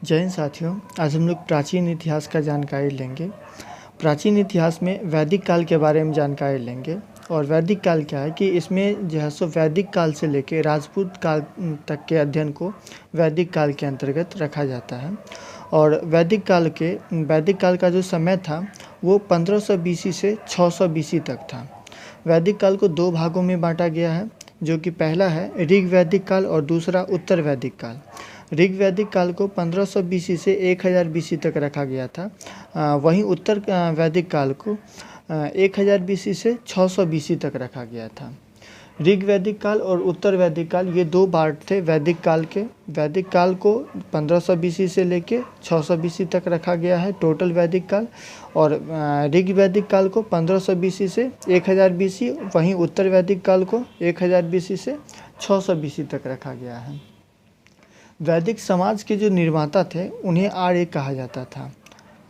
जय हिंद साथियों, आज हम लोग प्राचीन इतिहास का जानकारी लेंगे। प्राचीन इतिहास में वैदिक काल के बारे में जानकारी लेंगे। और वैदिक काल क्या है कि इसमें जो है सो वैदिक काल से लेके राजपूत काल तक के अध्ययन को वैदिक काल के अंतर्गत रखा जाता है। और वैदिक काल का जो समय था वो 1500 बीसी से 600 बीसी तक था। वैदिक काल को दो भागों में बांटा गया है, जो कि पहला है ऋग वैदिक काल और दूसरा उत्तर वैदिक काल। ऋग वैदिक काल को 1500 बीसी से 1000 बीसी तक रखा गया था। वहीं उत्तर वैदिक काल को 1000 बीसी से 600 बीसी तक रखा गया था। ऋग वैदिक काल और उत्तर वैदिक काल ये दो पार्ट थे वैदिक काल के। वैदिक काल को 1500 बीसी से लेके 600 बीसी तक रखा गया है, टोटल वैदिक काल। और ऋग वैदिक काल को 1500 बीसी से 1000 बीसी, वहीं उत्तर वैदिक काल को 1000 बीसी से 600 बीसी तक रखा गया है। वैदिक समाज के जो निर्माता थे उन्हें आर्य कहा जाता था।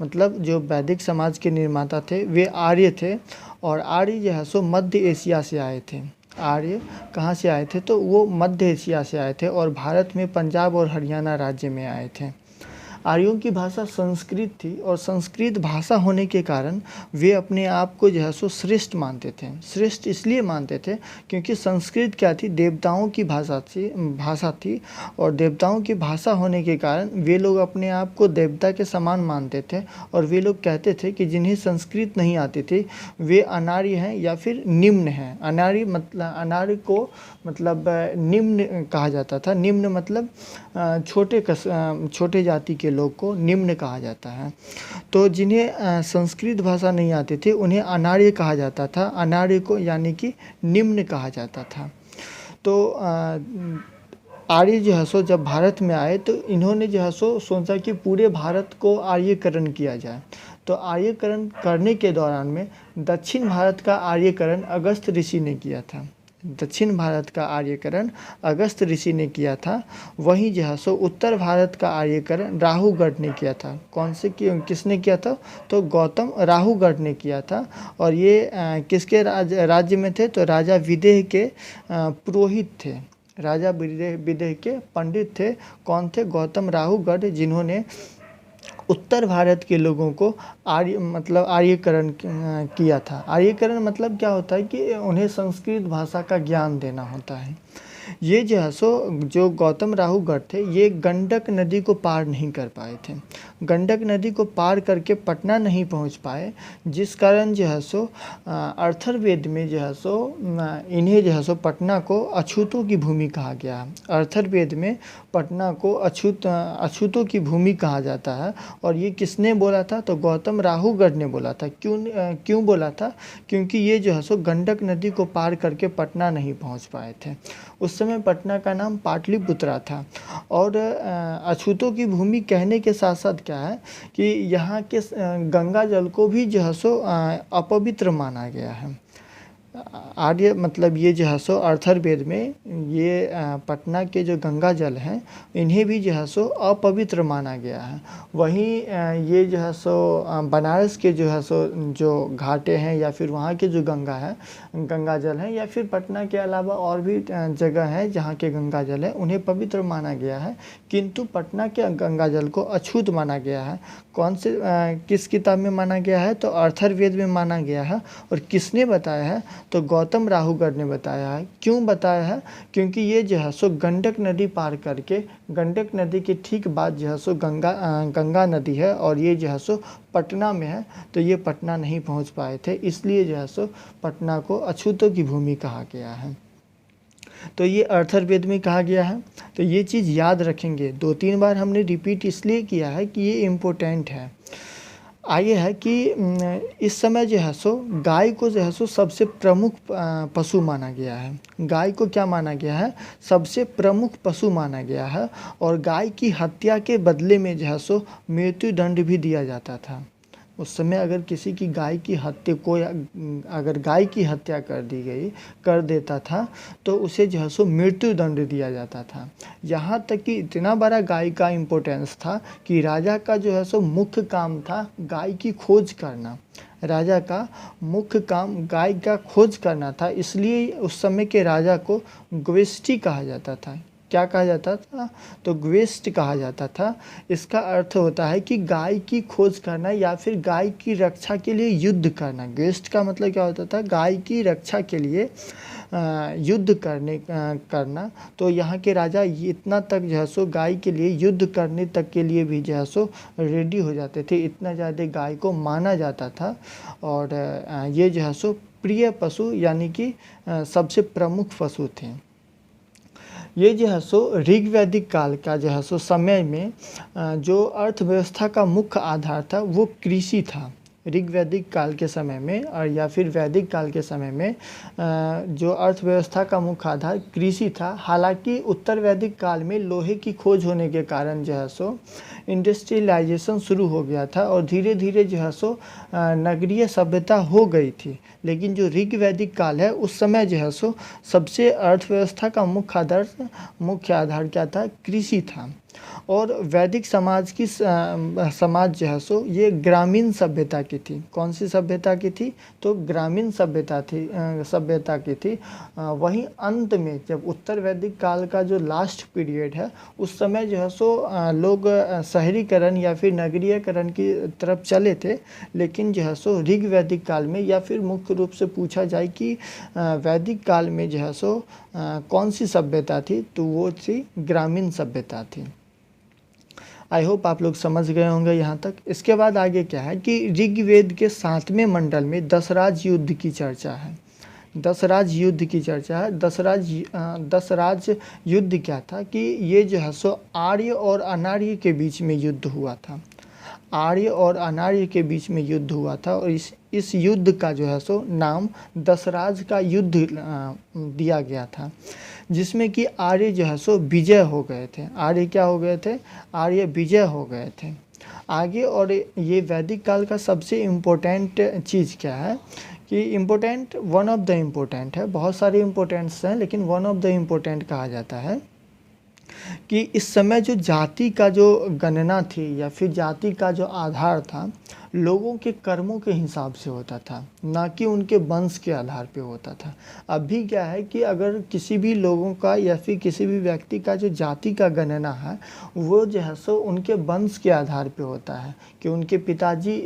मतलब जो वैदिक समाज के निर्माता थे वे आर्य थे। और आर्य जो है सो मध्य एशिया से आए थे। आर्य कहाँ से आए थे? तो वो मध्य एशिया से आए थे और भारत में पंजाब और हरियाणा राज्य में आए थे। आर्यों की भाषा संस्कृत थी और संस्कृत भाषा होने के कारण वे अपने आप को जो है सो श्रेष्ठ मानते थे। श्रेष्ठ इसलिए मानते थे क्योंकि संस्कृत क्या थी? देवताओं की भाषा थी। और देवताओं की भाषा होने के कारण वे लोग अपने आप को देवता के समान मानते थे। और वे लोग कहते थे कि जिन्हें संस्कृत नहीं आती थी वे अनार्य हैं या फिर निम्न हैं। अनार्य को मतलब निम्न कहा जाता था। निम्न मतलब छोटे जाति के लोग को निम्न कहा जाता है। तो जिन्हें संस्कृत भाषा नहीं आती थी उन्हें अनार्य कहा जाता था। अनार्य को यानी कि निम्न कहा जाता था। तो आर्य जो है सो जब भारत में आए तो इन्होंने जो है सो सोचा कि पूरे भारत को आर्यकरण किया जाए। तो आर्यकरण करने के दौरान में दक्षिण भारत का आर्यकरण अगस्त ऋषि ने किया था। दक्षिण भारत का आर्यकरण अगस्त ऋषि ने किया था। वहीं जो है सो उत्तर भारत का आर्यकरण राहुगढ़ ने किया था। किसने किया था? तो गौतम राहुगढ़ ने किया था। और ये किसके राज्य में थे? तो राजा विदेह के पुरोहित थे। राजा विदेह के पंडित थे। कौन थे? गौतम राहुगढ़, जिन्होंने उत्तर भारत के लोगों को आर्यकरण किया था। आर्यकरण मतलब क्या होता है कि उन्हें संस्कृत भाषा का ज्ञान देना होता है। ये जो है सो जो गौतम राहुगढ़ थे ये गंडक नदी को पार नहीं कर पाए थे। गंडक नदी को पार करके पटना नहीं पहुंच पाए, जिस कारण जो है सो अर्थरवेद में जो है सो इन्हें जो है सो पटना को अछूतों की भूमि कहा गया है। अर्थरवेद में पटना को अछूतों की भूमि कहा जाता है। और ये किसने बोला था? तो गौतम राहुगढ़ ने बोला था। क्यों बोला था? क्योंकि ये जो है सो गंडक नदी को पार करके पटना नहीं पहुंच पाए थे। उस समय पटना का नाम पाटलिपुत्रा था। और अछूतों की भूमि कहने के साथ साथ क्या है कि यहाँ के गंगा जल को भी जो है सो अपवित्र माना गया है। आर्य मतलब ये जो है सो अर्थरवेद में ये पटना के जो गंगा जल हैं इन्हें भी जो है सो अपवित्र माना गया है। वहीं ये जो है सो बनारस के जो है सो जो घाटे हैं या फिर वहाँ के जो गंगा जल हैं या फिर पटना के अलावा और भी जगह हैं जहाँ के गंगा जल है उन्हें पवित्र माना गया है। किंतु पटना के गंगा जल को अछूत माना गया है। किस किताब में माना गया है? तो अर्थरवेद में माना गया है। और किसने बताया है? तो गौतम राहुगढ़ ने बताया है। क्यों बताया है? क्योंकि ये जो है सो गंडक नदी पार करके गंडक नदी के ठीक बाद जो है सो गंगा नदी है और ये जो है सो पटना में है। तो ये पटना नहीं पहुंच पाए थे, इसलिए जो है सो पटना को अछूतों की भूमि कहा गया है। तो ये अर्थरवेद में कहा गया है। तो ये चीज़ याद रखेंगे। 2-3 बार हमने रिपीट इसलिए किया है कि ये इम्पोर्टेंट है। आगे है कि इस समय जो है सो गाय को जो है सो सबसे प्रमुख पशु माना गया है। गाय को क्या माना गया है? सबसे प्रमुख पशु माना गया है। और गाय की हत्या के बदले में जो है सो मृत्यु दंड भी दिया जाता था। उस समय अगर किसी की अगर गाय की हत्या कर देता था तो उसे जो है सो मृत्यु दंड दिया जाता था। यहाँ तक कि इतना बड़ा गाय का इम्पोर्टेंस था कि राजा का जो है सो मुख्य काम था गाय की खोज करना। राजा का मुख्य काम गाय का खोज करना था। इसलिए उस समय के राजा को ग्वेष्टि कहा जाता था। क्या कहा जाता था? तो ग्वेस्ट कहा जाता था। इसका अर्थ होता है कि गाय की खोज करना या फिर गाय की रक्षा के लिए युद्ध करना। ग्वेस्ट का मतलब क्या होता था? गाय की रक्षा के लिए युद्ध करना। तो यहाँ के राजा इतना तक जो है सो गाय के लिए युद्ध करने तक के लिए भी जो है सो रेडी हो जाते थे, इतना ज़्यादा गाय को माना जाता था। और ये जो है सो प्रिय पशु यानी कि सबसे प्रमुख पशु थे। ये जो है सो ऋग्वैदिक काल का जो है सो समय में जो अर्थव्यवस्था का मुख्य आधार था वो कृषि था। ऋग्वैदिक काल के समय में और या फिर वैदिक काल के समय में जो अर्थव्यवस्था का मुख्य आधार कृषि था। हालांकि उत्तर वैदिक काल में लोहे की खोज होने के कारण जो है सो इंडस्ट्रियलाइजेशन शुरू हो गया था और धीरे धीरे जो है सो नगरीय सभ्यता हो गई थी। लेकिन जो ऋग्वैदिक काल है उस समय जो है सो सबसे अर्थव्यवस्था का मुख्य आधार क्या था? कृषि था। और वैदिक समाज समाज जो है सो ये ग्रामीण सभ्यता की थी। कौन सी सभ्यता की थी? तो ग्रामीण सभ्यता की थी। वहीं अंत में जब उत्तर वैदिक काल का जो लास्ट पीरियड है उस समय जो है सो लोग शहरीकरण या फिर नगरीयकरण की तरफ चले थे। लेकिन जो है सो ऋग्वैदिक काल में या फिर मुख्य रूप से पूछा जाए कि वैदिक काल में जो है सो कौन सी सभ्यता थी, तो वो थी ग्रामीण सभ्यता थी। आई होप आप लोग समझ गए होंगे यहाँ तक। इसके बाद आगे क्या है कि ऋग्वेद के 7वें मंडल में दशराज युद्ध की चर्चा है। दशराज युद्ध की चर्चा है। दशराज युद्ध क्या था कि ये जो है सो आर्य और अनार्य के बीच में युद्ध हुआ था। आर्य और अनार्य के बीच में युद्ध हुआ था और इस युद्ध का जो है सो नाम दशराज का युद्ध दिया गया था, जिसमें कि आर्य जो है सो विजय हो गए थे। आर्य क्या हो गए थे? आर्य विजय हो गए थे आगे। और ये वैदिक काल का सबसे इम्पोर्टेंट चीज़ क्या है कि important one of the important है। बहुत सारे इम्पोर्टेंट्स हैं लेकिन वन ऑफ द इम्पोर्टेंट कहा जाता है कि इस समय जो जाति का जो गणना थी या फिर जाति का जो आधार था लोगों के कर्मों के हिसाब से होता था, ना कि उनके वंश के आधार पे होता था। अभी क्या है कि अगर किसी भी लोगों का या फिर किसी भी व्यक्ति का जो जाति का गणना है वो जो है सो उनके वंश के आधार पे होता है कि उनके पिताजी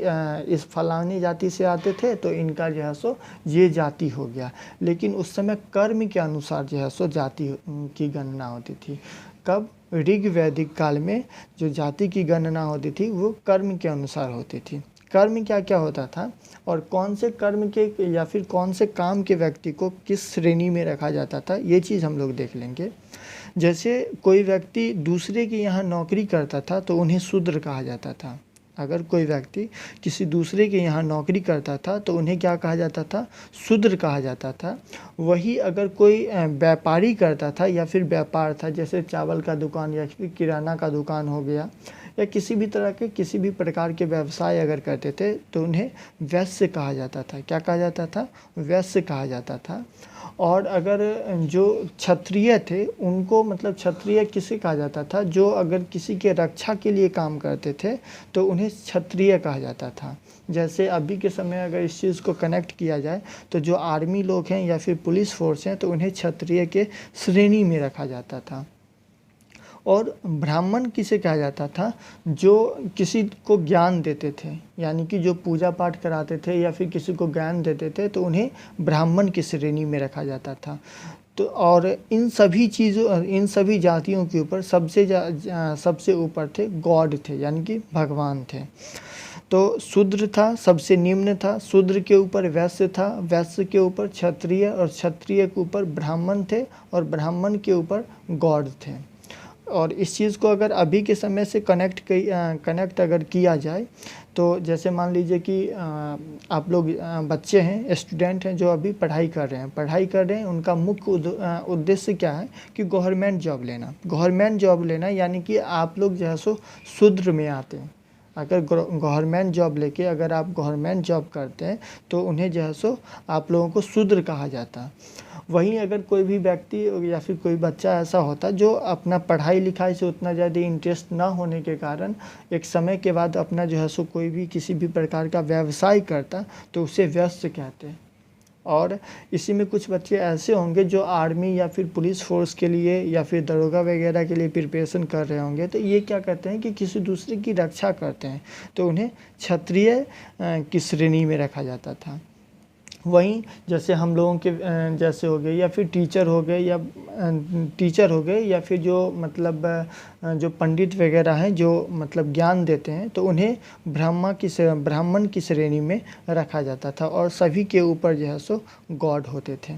इस फलानी जाति से आते थे तो इनका जो है सो ये जाति हो गया। लेकिन उस समय कर्म के अनुसार जो है सो जाति की गणना होती थी। कब? ऋग्वैदिक काल में जो जाति की गणना होती थी वो कर्म के अनुसार होती थी। कर्म क्या क्या होता था और कौन से कर्म के या फिर कौन से काम के व्यक्ति को किस श्रेणी में रखा जाता था, ये चीज़ हम लोग देख लेंगे। जैसे कोई व्यक्ति दूसरे के यहाँ नौकरी करता था तो उन्हें शूद्र कहा जाता था। अगर कोई व्यक्ति किसी दूसरे के यहाँ नौकरी करता था तो उन्हें क्या कहा जाता था? शूद्र कहा जाता था। वही अगर कोई व्यापारी करता था या फिर व्यापार था, जैसे चावल का दुकान या फिर किराना का दुकान हो गया या किसी भी तरह के किसी भी प्रकार के व्यवसाय अगर करते थे तो उन्हें वैश्य कहा जाता था। क्या कहा जाता था? वैश्य कहा जाता था। और अगर जो क्षत्रिय थे उनको मतलब क्षत्रिय किसे कहा जाता था? जो अगर किसी के रक्षा के लिए काम करते थे तो उन्हें क्षत्रिय कहा जाता था। जैसे अभी के समय अगर इस चीज़ को कनेक्ट किया जाए तो जो आर्मी लोग हैं या फिर पुलिस फोर्स हैं तो उन्हें क्षत्रिय के श्रेणी में रखा जाता था। और ब्राह्मण किसे कहा जाता था? जो किसी को ज्ञान देते थे, यानी कि जो पूजा पाठ कराते थे या फिर किसी को ज्ञान देते थे तो उन्हें ब्राह्मण की श्रेणी में रखा जाता था। तो और इन सभी जातियों के ऊपर सबसे ऊपर थे गॉड थे, यानी कि भगवान थे। तो शूद्र था, सबसे निम्न था। शूद्र के ऊपर वैश्य था, वैश्य के ऊपर क्षत्रिय और क्षत्रिय के ऊपर ब्राह्मण थे और ब्राह्मण के ऊपर गॉड थे। और इस चीज़ को अगर अभी के समय से कनेक्ट अगर किया जाए तो जैसे मान लीजिए कि आप लोग बच्चे हैं, स्टूडेंट हैं जो अभी पढ़ाई कर रहे हैं। उनका मुख्य उद्देश्य क्या है कि गवर्नमेंट जॉब लेना, यानी कि आप लोग जो है सो शूद्र में आते हैं। अगर गवर्नमेंट जॉब लेके अगर आप गवर्नमेंट जॉब करते हैं तो उन्हें जो है सो आप लोगों को शूद्र कहा जाता है। वहीं अगर कोई भी व्यक्ति या फिर कोई बच्चा ऐसा होता जो अपना पढ़ाई लिखाई से उतना ज़्यादा इंटरेस्ट ना होने के कारण एक समय के बाद अपना जो है सो कोई भी किसी भी प्रकार का व्यवसाय करता तो उसे वैश्य कहते हैं। और इसी में कुछ बच्चे ऐसे होंगे जो आर्मी या फिर पुलिस फोर्स के लिए या फिर दरोगा वगैरह के लिए प्रिपरेशन कर रहे होंगे। तो ये क्या करते हैं कि किसी दूसरे की रक्षा करते हैं, तो उन्हें क्षत्रिय की श्रेणी में रखा जाता था। वहीं जैसे हम लोगों के जैसे हो गए या फिर टीचर हो गए या फिर जो मतलब जो पंडित वगैरह हैं जो मतलब ज्ञान देते हैं, तो उन्हें ब्राह्मण की श्रेणी में रखा जाता था और सभी के ऊपर जो है सो गॉड होते थे।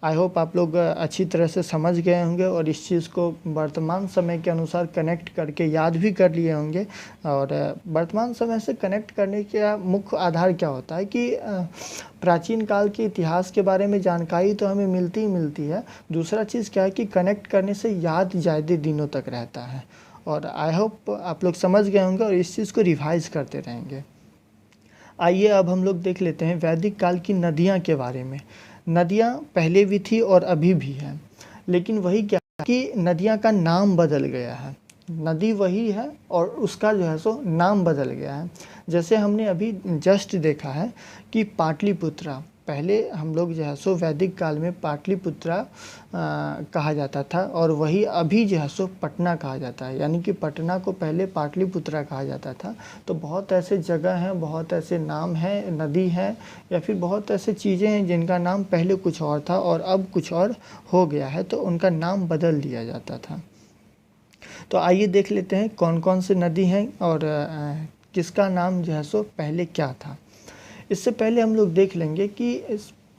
आई होप आप लोग अच्छी तरह से समझ गए होंगे और इस चीज़ को वर्तमान समय के अनुसार कनेक्ट करके याद भी कर लिए होंगे। और वर्तमान समय से कनेक्ट करने का मुख्य आधार क्या होता है कि प्राचीन काल के इतिहास के बारे में जानकारी तो हमें मिलती ही मिलती है। दूसरा चीज़ क्या है कि कनेक्ट करने से याद ज़्यादा दिनों तक रहता है। और आई होप आप लोग समझ गए होंगे और इस चीज़ को रिवाइज करते रहेंगे। आइए अब हम लोग देख लेते हैं वैदिक काल की नदियाँ के बारे में। नदियाँ पहले भी थी और अभी भी है, लेकिन वही क्या कि नदियाँ का नाम बदल गया है। नदी वही है और उसका जो है सो नाम बदल गया है। जैसे हमने अभी जस्ट देखा है कि पाटलिपुत्रा, पहले हम लोग जो है सो वैदिक काल में पाटलिपुत्रा कहा जाता था और वही अभी जो है सो पटना कहा जाता है। यानी कि पटना को पहले पाटलिपुत्रा कहा जाता था। तो बहुत ऐसे जगह हैं, बहुत ऐसे नाम हैं, नदी हैं या फिर बहुत ऐसे चीज़ें हैं जिनका नाम पहले कुछ और था और अब कुछ और हो गया है, तो उनका नाम बदल दिया जाता था। तो आइए देख लेते हैं कौन कौन से नदी हैं और किसका नाम जो है सो पहले क्या था। इससे पहले हम लोग देख लेंगे कि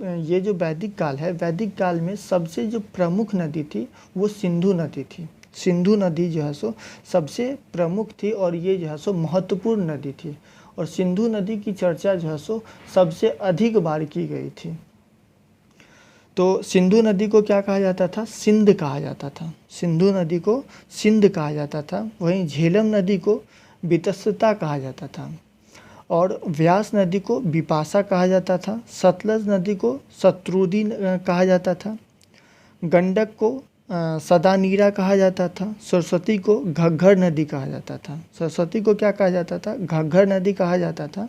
ये जो वैदिक काल है, वैदिक काल में सबसे जो प्रमुख नदी थी वो सिंधु नदी थी। सिंधु नदी जो है सो सबसे प्रमुख थी और ये जो है सो महत्वपूर्ण नदी थी और सिंधु नदी की चर्चा जो है सो सबसे अधिक बार की गई थी। तो सिंधु नदी को क्या कहा जाता था? सिंध कहा जाता था। सिंधु नदी को सिंध कहा जाता था। वहीं झेलम नदी को वितस्ता कहा जाता था और व्यास नदी को विपाशा कहा जाता था। सतलज नदी को शत्रुदी कहा जाता था। गंडक को सदानीरा कहा जाता था। सरस्वती को घग्घर नदी कहा जाता था। सरस्वती को क्या कहा जाता था? घग्घर नदी कहा जाता था।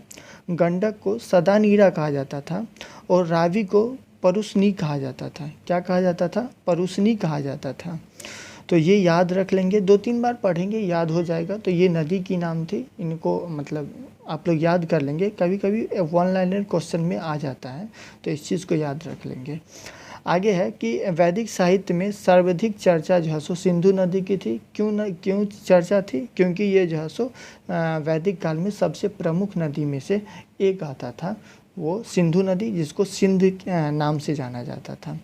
गंडक को सदानीरा कहा जाता था और रावी को परुशनी कहा जाता था। क्या कहा जाता था? परुशनी कहा जाता था। तो ये याद रख लेंगे, 2-3 बार पढ़ेंगे याद हो जाएगा। तो ये नदी की नाम थी, इनको मतलब आप लोग याद कर लेंगे। कभी कभी 1 लाइनर क्वेश्चन में आ जाता है, तो इस चीज़ को याद रख लेंगे। आगे है कि वैदिक साहित्य में सर्वाधिक चर्चा जो है सो सिंधु नदी की थी। क्यों चर्चा थी? क्योंकि ये जो है सो वैदिक काल में सबसे प्रमुख नदी में से एक आता था, वो सिंधु नदी, जिसको सिंध नाम से जाना जाता था।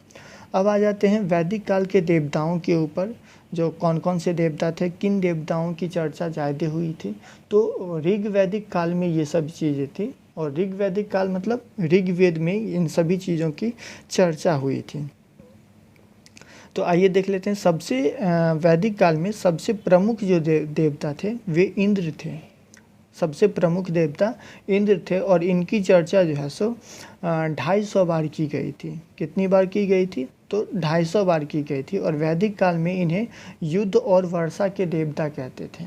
अब आ जाते हैं वैदिक काल के देवताओं के ऊपर, जो कौन कौन से देवता थे, किन देवताओं की चर्चा ज़्यादा हुई थी। तो ऋग वैदिक काल में ये सब चीज़ें थी और ऋग वैदिक काल मतलब ऋग्वेद में इन सभी चीज़ों की चर्चा हुई थी। तो आइए देख लेते हैं सबसे वैदिक काल में सबसे प्रमुख जो देवता थे वे इंद्र थे। सबसे प्रमुख देवता इंद्र थे और इनकी चर्चा जो है सो 250 बार की गई थी। कितनी बार की गई थी? तो 250 बार की गई थी। और वैदिक काल में इन्हें युद्ध और वर्षा के देवता कहते थे।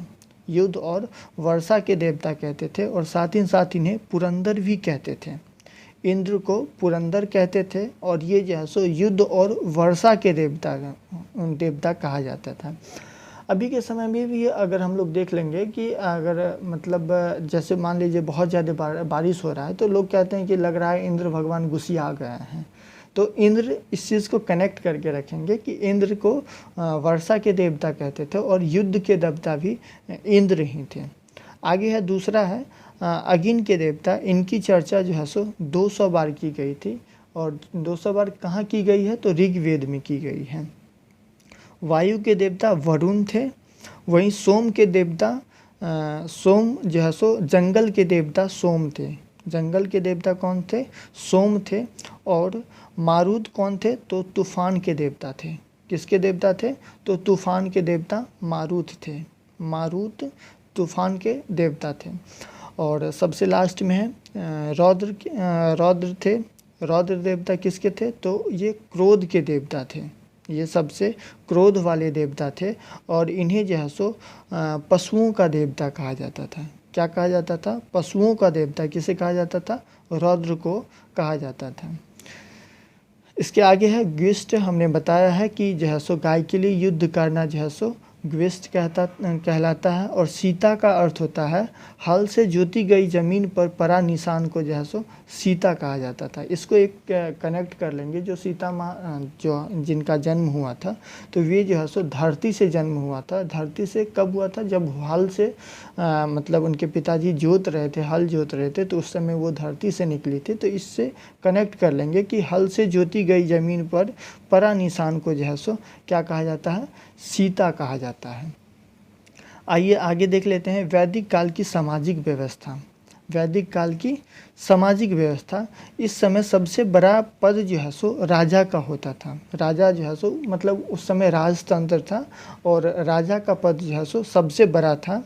युद्ध और वर्षा के देवता कहते थे और साथ ही साथ इन्हें पुरंदर भी कहते थे। इंद्र को पुरंदर कहते थे और ये जो है सो युद्ध और वर्षा के देवता कहा जाता था। अभी के समय में भी अगर हम लोग देख लेंगे कि अगर मतलब जैसे मान लीजिए बहुत ज़्यादा बारिश हो रहा है, तो लोग कहते हैं कि लग रहा है इंद्र भगवान गुस्सिया गए हैं। तो इंद्र, इस चीज़ को कनेक्ट करके रखेंगे कि इंद्र को वर्षा के देवता कहते थे और युद्ध के देवता भी इंद्र ही थे। आगे है दूसरा है अग्नि के देवता। इनकी चर्चा जो है सो 200 बार की गई थी और 200 बार कहाँ की गई है? तो ऋग्वेद में की गई है। वायु के देवता वरुण थे। वहीं सोम के देवता सोम जो है सो जंगल के देवता सोम थे। जंगल के देवता कौन थे? सोम थे। और मारुत कौन थे? तो तूफान के देवता थे। किसके देवता थे? तो तूफान के देवता मारुत थे। मारुत तूफान के देवता थे। और सबसे लास्ट में है रौद्र थे। रौद्र देवता किसके थे? तो ये क्रोध के देवता थे। ये सबसे क्रोध वाले देवता थे और इन्हें जो है सो पशुओं का देवता कहा जाता था। क्या कहा जाता था? पशुओं का देवता। किसे कहा जाता था? रौद्र को कहा जाता था। इसके आगे है ग्विष्ट। हमने बताया है कि जो है सो गाय के लिए युद्ध करना जो है सो ग्विष्ट कहलाता है। और सीता का अर्थ होता है हल से जोती गई जमीन पर परा निशान को जो है सो सीता कहा जाता था। इसको एक कनेक्ट कर लेंगे, जो सीता माँ जो जिनका जन्म हुआ था, तो वे जो है सो धरती से जन्म हुआ था। धरती से कब हुआ था? जब हल से मतलब उनके पिताजी जोत रहे थे, हल जोत रहे थे, तो उस समय वो धरती से निकली थी। तो इससे कनेक्ट कर लेंगे कि हल से जोती गई जमीन पर परा निशान को जो है सो क्या कहा जाता है? सीता कहा जाता है। आइए आगे देख लेते हैं वैदिक काल की सामाजिक व्यवस्था। वैदिक काल की सामाजिक व्यवस्था, इस समय सबसे बड़ा पद जो है सो राजा का होता था। राजा जो है सो मतलब उस समय राजतंत्र था और राजा का पद जो है सो सबसे बड़ा था,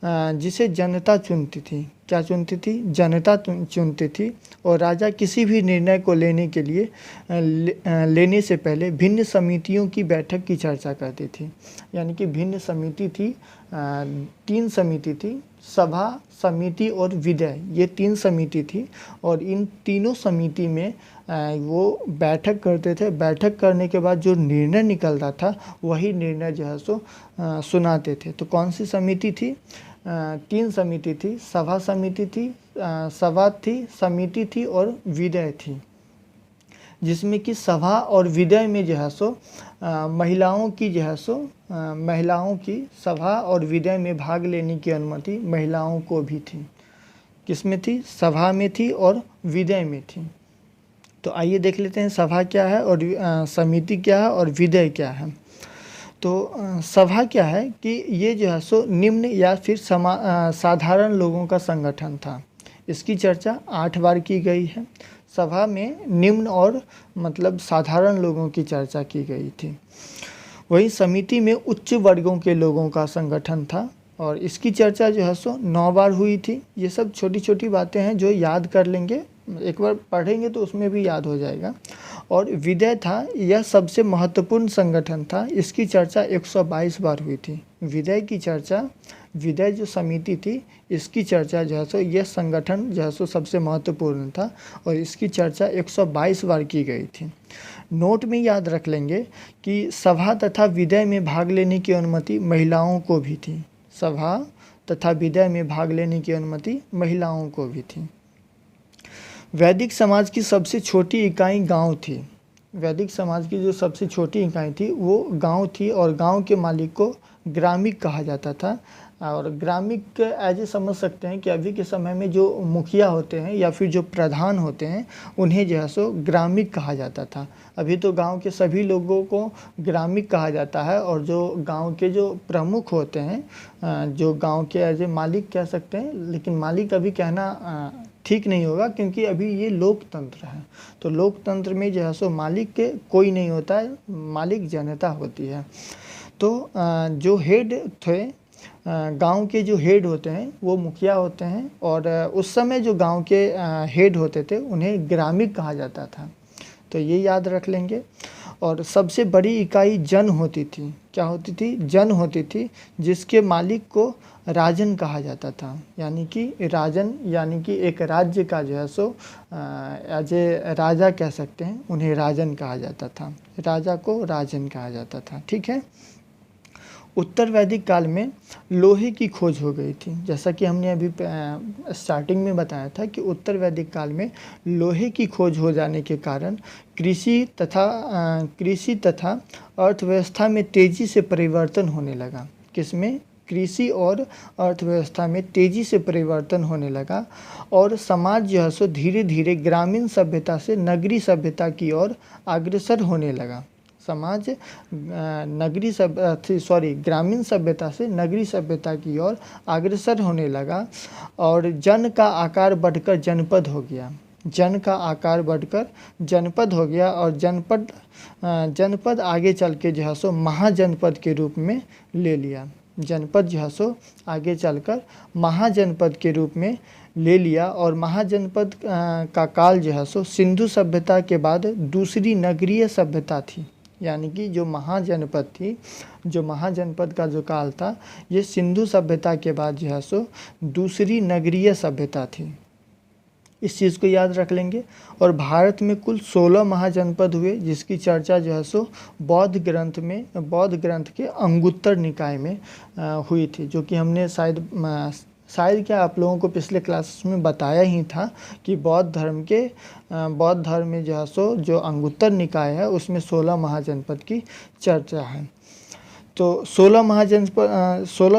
जिसे जनता चुनती थी। क्या चुनती थी? जनता चुनती थी। और राजा किसी भी निर्णय को लेने के लिए लेने से पहले भिन्न समितियों की बैठक की चर्चा करती थी। यानी कि भिन्न समिति थी, 3 समिति थी, सभा, समिति और विदय, ये 3 समिति थी। और इन तीनों समिति में वो बैठक करते थे। बैठक करने के बाद जो निर्णय निकलता था वही निर्णय जो है सो सुनाते थे। तो कौन सी समिति थी? 3 समिति थी। सभा समिति थी, सभा थी, समिति थी और विदय थी। जिसमें कि सभा और विदय में जो है सो महिलाओं की जो है सो महिलाओं की सभा और विदय में भाग लेने की अनुमति महिलाओं को भी थी। किसमें थी? सभा में थी और विदय में थी। तो आइए देख लेते हैं सभा क्या है और समिति क्या है और विदय क्या है। तो सभा क्या है कि ये जो है सो निम्न या फिर साधारण लोगों का संगठन था। इसकी चर्चा 8 बार की गई है। सभा में निम्न और मतलब साधारण लोगों की चर्चा की गई थी। वहीं समिति में उच्च वर्गों के लोगों का संगठन था और इसकी चर्चा जो है सो 9 बार हुई थी। ये सब छोटी छोटी बातें हैं जो याद कर लेंगे, एक बार पढ़ेंगे तो उसमें भी याद हो जाएगा। और विदय था, यह सबसे महत्वपूर्ण संगठन था। इसकी चर्चा 122 बार हुई थी। विदय की चर्चा, विदय जो समिति थी, इसकी चर्चा जो है सो यह संगठन जो है सो सबसे महत्वपूर्ण था और इसकी चर्चा 122 बार की गई थी। नोट में याद रख लेंगे कि सभा तथा विदय में भाग लेने की अनुमति महिलाओं को भी थी। सभा तथा विदय में भाग लेने की अनुमति महिलाओं को भी थी। वैदिक समाज की सबसे छोटी इकाई गांव थी। वैदिक समाज की जो सबसे छोटी इकाई थी वो गांव थी और गांव के मालिक को ग्रामिक कहा जाता था। और ग्रामिक ऐसे समझ सकते हैं कि अभी के समय में जो मुखिया होते हैं या फिर जो प्रधान होते हैं उन्हें जो है सो ग्रामिक कहा जाता था। अभी तो गांव के सभी लोगों को ग्रामिक कहा जाता है और जो गांव के जो प्रमुख होते हैं, जो गांव के एज ए मालिक कह सकते हैं, लेकिन मालिक अभी कहना ठीक नहीं होगा क्योंकि अभी ये लोकतंत्र है। तो लोकतंत्र में जो है सो मालिक के कोई नहीं होता है, मालिक जनता होती है। तो जो हेड थे, गांव के जो हेड होते हैं वो मुखिया होते हैं और उस समय जो गांव के हेड होते थे उन्हें ग्रामिक कहा जाता था। तो ये याद रख लेंगे। और सबसे बड़ी इकाई जन होती थी। क्या होती थी? जन होती थी, जिसके मालिक को राजन कहा जाता था। यानी कि राजन यानी कि एक राज्य का जो है सो एज ए राजा कह सकते हैं, उन्हें राजन कहा जाता था। राजा को राजन कहा जाता था। ठीक है। उत्तर वैदिक काल में लोहे की खोज हो गई थी। जैसा कि हमने अभी स्टार्टिंग में बताया था कि उत्तर वैदिक काल में लोहे की खोज हो जाने के कारण कृषि तथा अर्थव्यवस्था में तेज़ी से परिवर्तन होने लगा। किसमें? कृषि और अर्थव्यवस्था में तेज़ी से परिवर्तन होने लगा और समाज जो है सो धीरे धीरे ग्रामीण सभ्यता से नगरीय सभ्यता की ओर अग्रसर होने लगा। समाज ग्रामीण सभ्यता से नगरीय सभ्यता की ओर अग्रसर होने लगा और जन का आकार बढ़कर जनपद हो गया। जन का आकार बढ़कर जनपद हो गया और जनपद आगे चल के जो है सो महाजनपद के रूप में ले लिया। जनपद जो है सो आगे चलकर महाजनपद के रूप में ले लिया और महाजनपद का काल जो है सो सिंधु सभ्यता के बाद दूसरी नगरीय सभ्यता थी। यानी कि जो महाजनपद थी, जो महाजनपद का जो काल था, ये सिंधु सभ्यता के बाद जो है सो दूसरी नगरीय सभ्यता थी। इस चीज़ को याद रख लेंगे। और भारत में कुल 16 महाजनपद हुए, जिसकी चर्चा जो है सो बौद्ध ग्रंथ के अंगुत्तर निकाय में हुई थी, जो कि हमने शायद क्या आप लोगों को पिछले क्लासेस में बताया ही था कि बौद्ध धर्म में जो है सो जो अंगुत्तर निकाय है उसमें 16 महाजनपद की चर्चा है। तो 16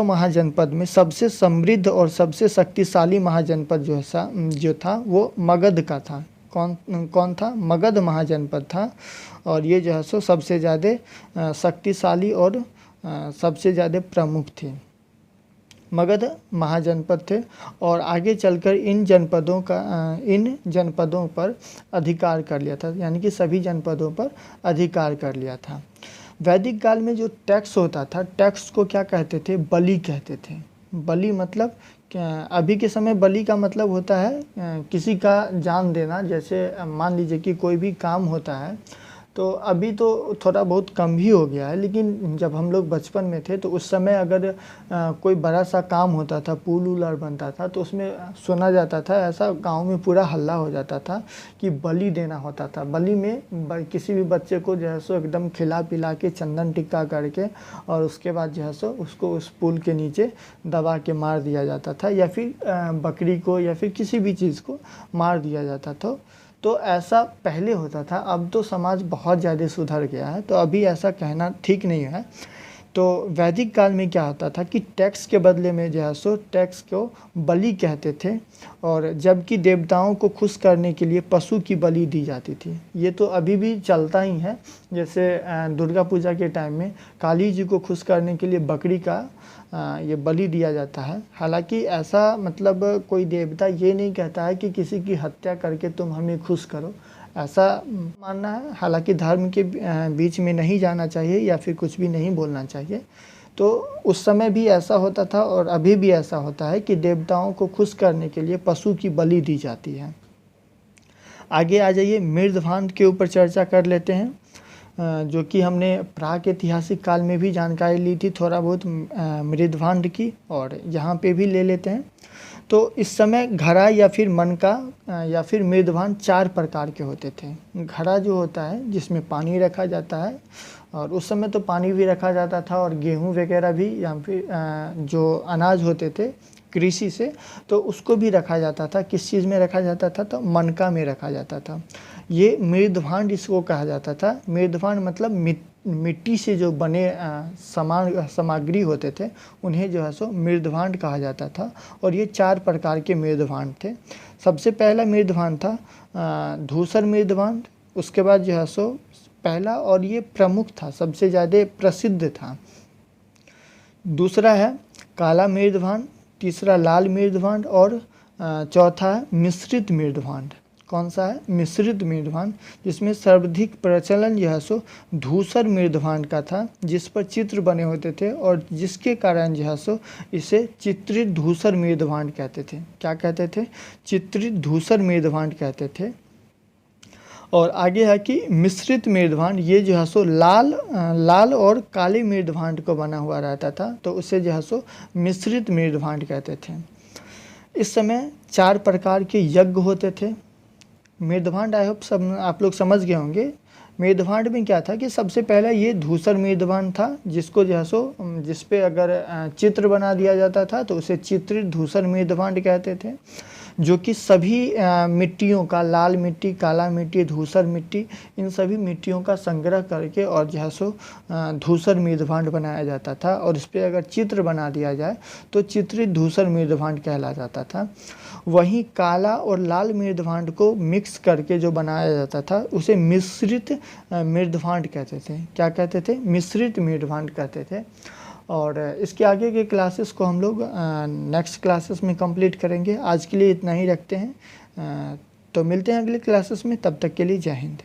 महाजनपद में सबसे समृद्ध और सबसे शक्तिशाली महाजनपद जो था वो मगध का था। कौन था? मगध महाजनपद था। और ये जो है सो सबसे ज़्यादा शक्तिशाली और सबसे ज़्यादा प्रमुख थे, मगध महाजनपद थे। और आगे चलकर इन जनपदों पर अधिकार कर लिया था, यानी कि सभी जनपदों पर अधिकार कर लिया था। वैदिक काल में जो टैक्स होता था, टैक्स को क्या कहते थे? बलि कहते थे। बलि मतलब अभी के समय बलि का मतलब होता है किसी का जान देना। जैसे मान लीजिए कि कोई भी काम होता है, तो अभी तो थोड़ा बहुत कम ही हो गया है, लेकिन जब हम लोग बचपन में थे तो उस समय अगर कोई बड़ा सा काम होता था, पुल उल बनता था, तो उसमें सुना जाता था, ऐसा गांव में पूरा हल्ला हो जाता था कि बलि देना होता था। बलि में किसी भी बच्चे को जो है सो एकदम खिला पिला के चंदन टिक्का करके और उसके बाद जो है सो उसको उस पुल के नीचे दबा के मार दिया जाता था, या फिर बकरी को या फिर किसी भी चीज़ को मार दिया जाता था। तो ऐसा पहले होता था। अब तो समाज बहुत ज़्यादा सुधर गया है, तो अभी ऐसा कहना ठीक नहीं है। तो वैदिक काल में क्या होता था कि टैक्स के बदले में जो है सो टैक्स को बलि कहते थे, और जबकि देवताओं को खुश करने के लिए पशु की बलि दी जाती थी। ये तो अभी भी चलता ही है। जैसे दुर्गा पूजा के टाइम में काली जी को खुश करने के लिए बकरी का ये बलि दिया जाता है। हालांकि ऐसा मतलब कोई देवता ये नहीं कहता है कि किसी की हत्या करके तुम हमें खुश करो, ऐसा मानना है। हालांकि धर्म के बीच में नहीं जाना चाहिए या फिर कुछ भी नहीं बोलना चाहिए। तो उस समय भी ऐसा होता था और अभी भी ऐसा होता है कि देवताओं को खुश करने के लिए पशु की बलि दी जाती है। आगे आ जाइए, मृदभांड के ऊपर चर्चा कर लेते हैं, जो कि हमने प्रागैतिहासिक काल में भी जानकारी ली थी थोड़ा बहुत मृदभांड की, और यहाँ पे भी ले लेते हैं। तो इस समय घड़ा या फिर मनका या फिर मृदभांड 4 प्रकार के होते थे। घड़ा जो होता है जिसमें पानी रखा जाता है, और उस समय तो पानी भी रखा जाता था और गेहूँ वगैरह भी, या फिर जो अनाज होते थे कृषि से, तो उसको भी रखा जाता था। किस चीज़ में रखा जाता था? तो मनका में रखा जाता था। ये मृदभांड इसको कहा जाता था। मृदभांड मतलब मिट्टी से जो बने सामग्री होते थे उन्हें जो है सो मृदभांड कहा जाता था। और ये 4 प्रकार के मृदभांड थे। सबसे पहला मृदभांड था धूसर मृदभांड। उसके बाद जो है सो पहला, और ये प्रमुख था, सबसे ज़्यादा प्रसिद्ध था, दूसरा है काला मृदभांड, तीसरा लाल मृदभांड, और चौथा है मिश्रित मृदभांड। कौन सा है? मिश्रित मृदभांड, जिसमें सर्वाधिक प्रचलन जो है सो धूसर मृदभांड का था, जिस पर चित्र बने होते थे, और जिसके कारण जो है सो इसे चित्रित धूसर मृदभांड कहते थे। क्या कहते थे? चित्रित धूसर मृदभांड कहते थे। और आगे है कि मिश्रित मृदभांड, ये जो है सो लाल और काले मृदभांड को बना हुआ रहता था, तो उसे जो है सो मिश्रित मृदभांड कहते थे। इस समय 4 प्रकार के यज्ञ होते थे। मृदभांड आई होप सब आप लोग समझ गए होंगे। मृदभांड में क्या था कि सबसे पहले ये धूसर मृदभांड था, जिसको जो है सो जिस पे अगर चित्र बना दिया जाता था तो उसे चित्रित धूसर मृदभांड कहते थे, जो कि सभी मिट्टियों का, लाल मिट्टी, काला मिट्टी, धूसर मिट्टी, इन सभी मिट्टियों का संग्रह करके और जो है सो धूसर मृदभांड बनाया जाता था। और इस पर अगर चित्र बना दिया जाए तो चित्रित धूसर मृदभांड कहला जाता था। वहीं काला और लाल मृदभांड को मिक्स करके जो बनाया जाता था उसे मिश्रित मृदभांड कहते थे। क्या कहते थे? मिश्रित मृदभांड कहते थे। और इसके आगे के क्लासेस को हम लोग नेक्स्ट क्लासेस में कंप्लीट करेंगे। आज के लिए इतना ही रखते हैं, तो मिलते हैं अगले क्लासेस में। तब तक के लिए जय हिंद।